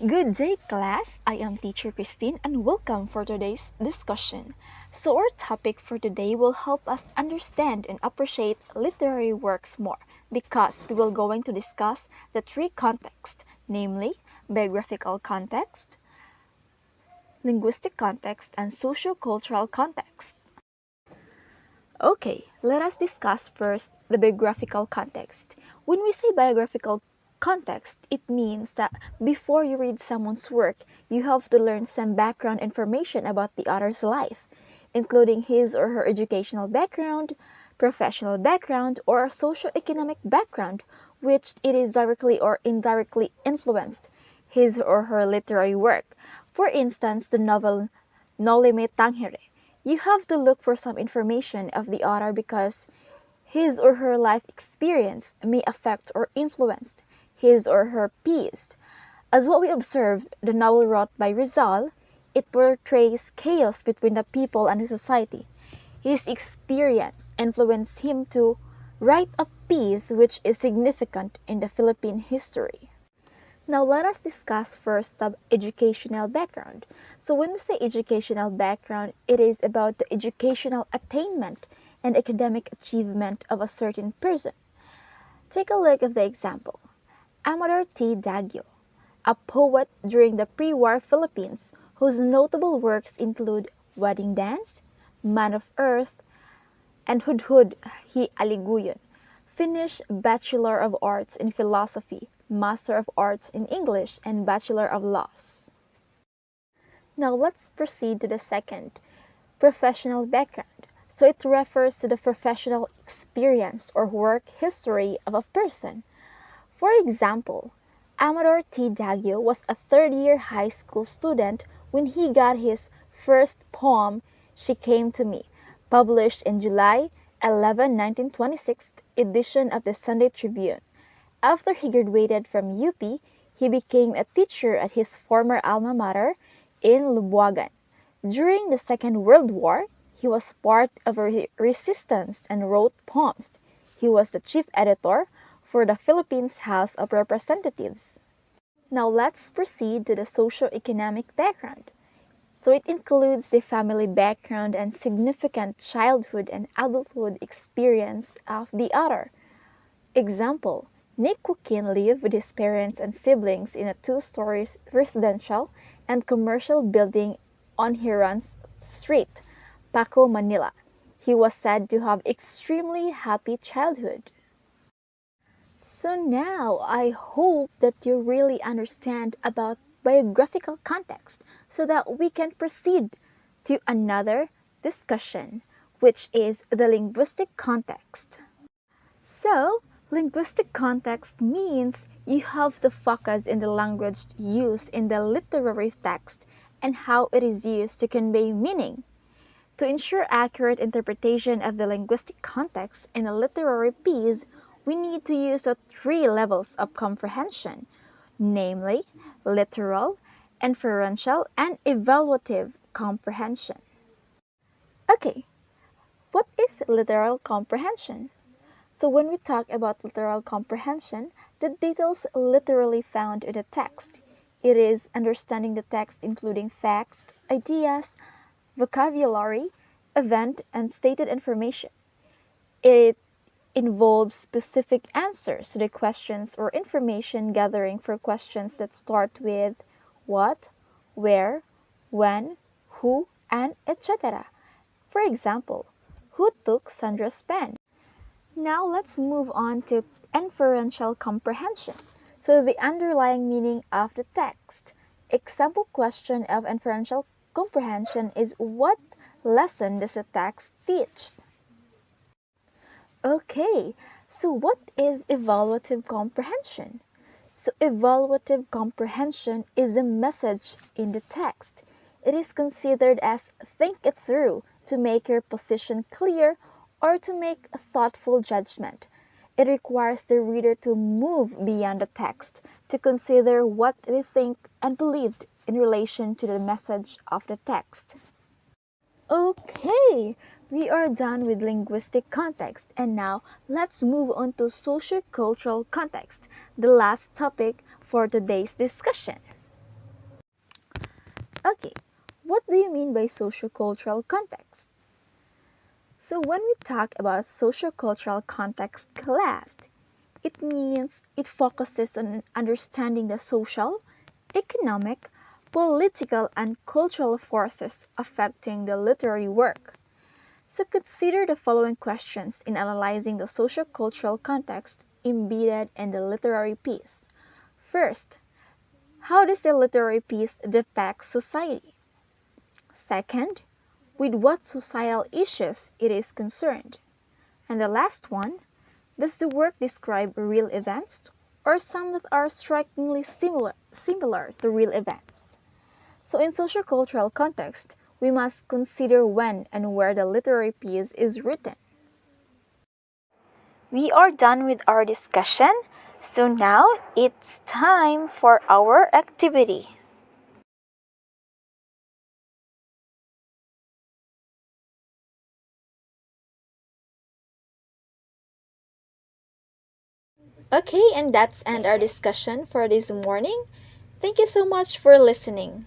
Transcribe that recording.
Good day, class. I am Teacher Christine and welcome for today's discussion. So, our topic for today will help us understand and appreciate literary works more because we will going to discuss the three contexts, namely biographical context, linguistic context, and socio-cultural context. Okay, let us discuss first the biographical context. When we say biographical context, it means that before you read someone's work, you have to learn some background information about the author's life, including his or her educational background, professional background, or socio-economic background, which it is directly or indirectly influenced his or her literary work. For instance, the novel No Me Tangere. You have to look for some information of the author because his or her life experience may affect or influence his or her piece. As what we observed, the novel wrote by Rizal, it portrays chaos between the people and the society. His experience influenced him to write a piece which is significant in the Philippine history. Now let us discuss first the educational background. So when we say educational background, it is about the educational attainment and academic achievement of a certain person. Take a look at the example. Amador T. Daguio, a poet during the pre-war Philippines whose notable works include Wedding Dance, Man of Earth, and Hudhud Hi Aliguyon. Finished Bachelor of Arts in Philosophy, Master of Arts in English, and Bachelor of Laws. Now let's proceed to the second, professional background. So it refers to the professional experience or work history of a person. For example, Amador T. Daguio was a third-year high school student when he got his first poem, She Came to Me, published in July 11, 1926 edition of the Sunday Tribune. After he graduated from UP, he became a teacher at his former alma mater in Lubuagan. During the Second World War, he was part of a resistance and wrote poems. He was the chief editor for the Philippines House of Representatives. Now let's proceed to the socio-economic background. So it includes the family background and significant childhood and adulthood experience of the author. Example, Nick Joaquin lived with his parents and siblings in a two-story residential and commercial building on Hiran's Street, Paco, Manila. He was said to have extremely happy childhood. So now I hope that you really understand about biographical context so that we can proceed to another discussion, which is the linguistic context. So, linguistic context means you have to focus in the language used in the literary text and how it is used to convey meaning. To ensure accurate interpretation of the linguistic context in a literary piece, we need to use the three levels of comprehension, namely literal, inferential, and evaluative comprehension. Okay, what is literal comprehension? So when we talk about literal comprehension, the details literally found in the text. It is understanding the text including facts, ideas, vocabulary, event, and stated information. It involves specific answers to the questions or information gathering for questions that start with what, where, when, who, and etc. For example, who took Sandra's pen? Now let's move on to inferential comprehension. So the underlying meaning of the text. Example question of inferential comprehension is what lesson does the text teach? Okay, so what is evaluative comprehension? So evaluative comprehension is the message in the text. It is considered as think it through to make your position clear or to make a thoughtful judgment. It requires the reader to move beyond the text, to consider what they think and believed in relation to the message of the text. Okay, we are done with linguistic context and now let's move on to sociocultural context, the last topic for today's discussion. Okay, what do you mean by sociocultural context? So when we talk about sociocultural context class, it means it focuses on understanding the social, economic, political, and cultural forces affecting the literary work. So consider the following questions in analyzing the sociocultural context embedded in the literary piece. First, how does the literary piece depict society? Second, with what societal issues it is concerned? And the last one, does the work describe real events or some that are strikingly similar to real events? So in sociocultural context, we must consider when and where the literary piece is written. We are done with our discussion, so now it's time for our activity. Okay, and that's end our discussion for this morning. Thank you so much for listening.